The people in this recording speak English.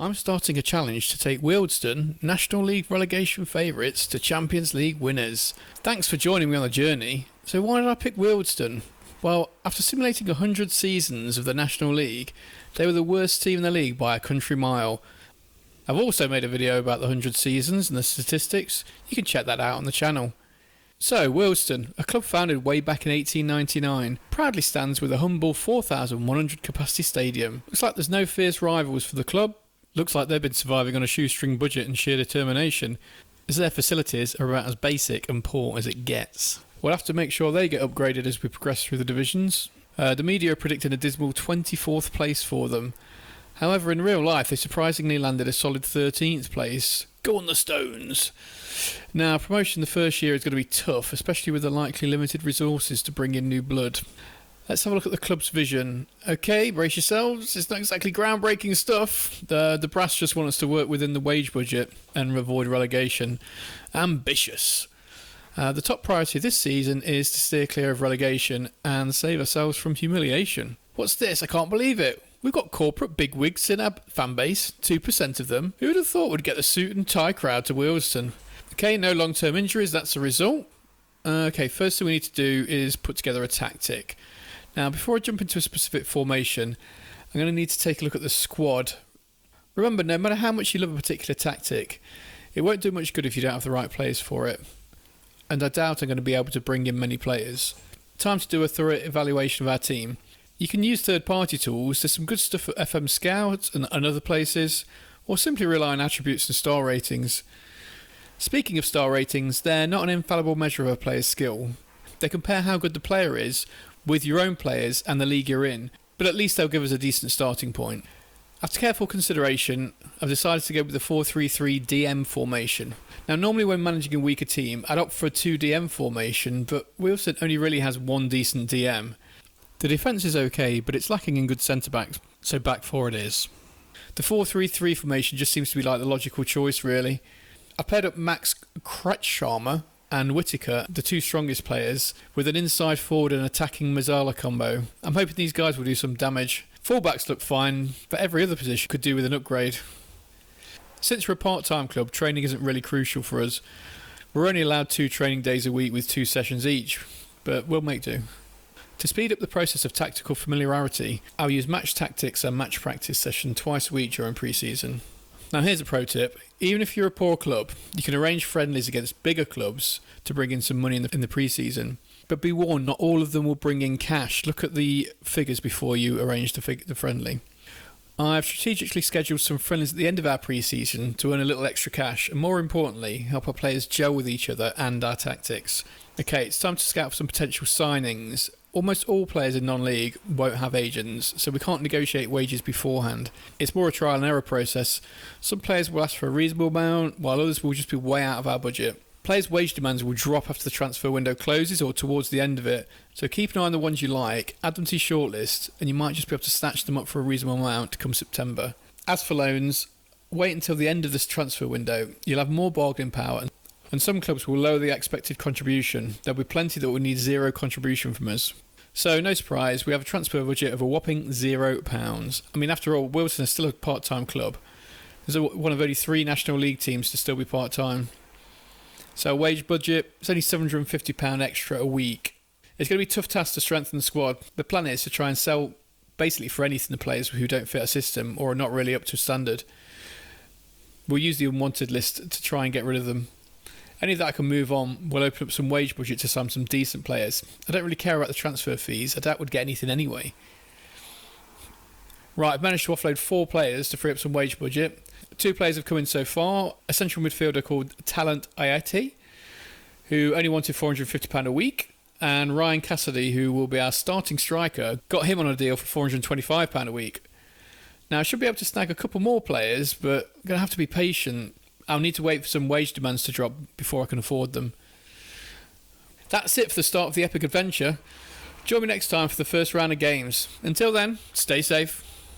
I'm starting a challenge to take Wealdstone, National League relegation favourites, to Champions League winners. Thanks for joining me on the journey. So why did I pick Wealdstone? Well, after simulating 100 seasons of the National League, they were the worst team in the league by a country mile. I've also made a video about the 100 seasons and the statistics. You can check that out on the channel. So, Wealdstone, a club founded way back in 1899, proudly stands with a humble 4,100 capacity stadium. Looks like there's no fierce rivals for the club. Looks like they've been surviving on a shoestring budget and sheer determination, as their facilities are about as basic and poor as it gets. We'll have to make sure they get upgraded as we progress through the divisions. The media are predicting a dismal 24th place for them. However, in real life, they surprisingly landed a solid 13th place. Go on the Stones! Now, promotion the first year is going to be tough, especially with the likely limited resources to bring in new blood. Let's have a look at the club's vision. Okay, brace yourselves. It's not exactly groundbreaking stuff. The brass just want us to work within the wage budget and avoid relegation. Ambitious. The top priority this season is to steer clear of relegation and save ourselves from humiliation. What's this? I can't believe it. We've got corporate bigwigs in our fan base, 2% of them. Who would have thought would get the suit and tie crowd to Wealdstone? Okay, no long-term injuries, that's the result. Okay, first thing we need to do is put together a tactic. Now, before I jump into a specific formation, I'm going to need to take a look at the squad. Remember, no matter how much you love a particular tactic, it won't do much good if you don't have the right players for it. And I doubt I'm going to be able to bring in many players. Time to do a thorough evaluation of our team. You can use third-party tools. There's some good stuff at FM Scout and other places, or simply rely on attributes and star ratings. Speaking of star ratings, they're not an infallible measure of a player's skill. They compare how good the player is with your own players and the league you're in, but at least they'll give us a decent starting point. After careful consideration, I've decided to go with the 4-3-3 DM formation. Now, normally when managing a weaker team, I'd opt for a 2 DM formation, but Wealdstone only really has one decent DM. The defence is okay, but it's lacking in good centre-backs, so back four it is. The 4-3-3 formation just seems to be like the logical choice, really. I paired up Max Kretschmer and Whittaker, the two strongest players, with an inside forward and attacking Mazzala combo. I'm hoping these guys will do some damage. Fullbacks look fine, but every other position could do with an upgrade. Since we're a part-time club, training isn't really crucial for us. We're only allowed 2 training days a week with 2 sessions each, but we'll make do. To speed up the process of tactical familiarity, I'll use match tactics and match practice session twice a week during pre-season. Now here's a pro tip. Even if you're a poor club, you can arrange friendlies against bigger clubs to bring in some money in the pre-season. But be warned, not all of them will bring in cash. Look at the figures before you arrange the friendly. I've strategically scheduled some friendlies at the end of our pre-season to earn a little extra cash and, more importantly, help our players gel with each other and our tactics. Okay, it's time to scout for some potential signings. Almost all players in non-league won't have agents, so we can't negotiate wages beforehand. It's more a trial and error process. Some players will ask for a reasonable amount, while others will just be way out of our budget. Players' wage demands will drop after the transfer window closes or towards the end of it, so keep an eye on the ones you like, add them to your shortlist, and you might just be able to snatch them up for a reasonable amount come September. As for loans, wait until the end of this transfer window. You'll have more bargaining power, and some clubs will lower the expected contribution. There'll be plenty that will need zero contribution from us. So, no surprise, we have a transfer budget of a whopping £0. I mean, after all, Wealdstone is still a part-time club. There's one of only 3 National League teams to still be part-time. So, wage budget, it's only £750 extra a week. It's going to be a tough task to strengthen the squad. The plan is to try and sell basically for anything to players who don't fit a system or are not really up to standard. We'll use the unwanted list to try and get rid of them. Any that I can move on will open up some wage budget to some decent players. I don't really care about the transfer fees. I doubt we'd get anything anyway. Right, I've managed to offload 4 players to free up some wage budget. 2 players have come in so far. A central midfielder called Talent Ayati, who only wanted £450 a week. And Ryan Cassidy, who will be our starting striker, got him on a deal for £425 a week. Now, I should be able to snag a couple more players, but I'm going to have to be patient. I'll need to wait for some wage demands to drop before I can afford them. That's it for the start of the epic adventure. Join me next time for the first round of games. Until then, stay safe.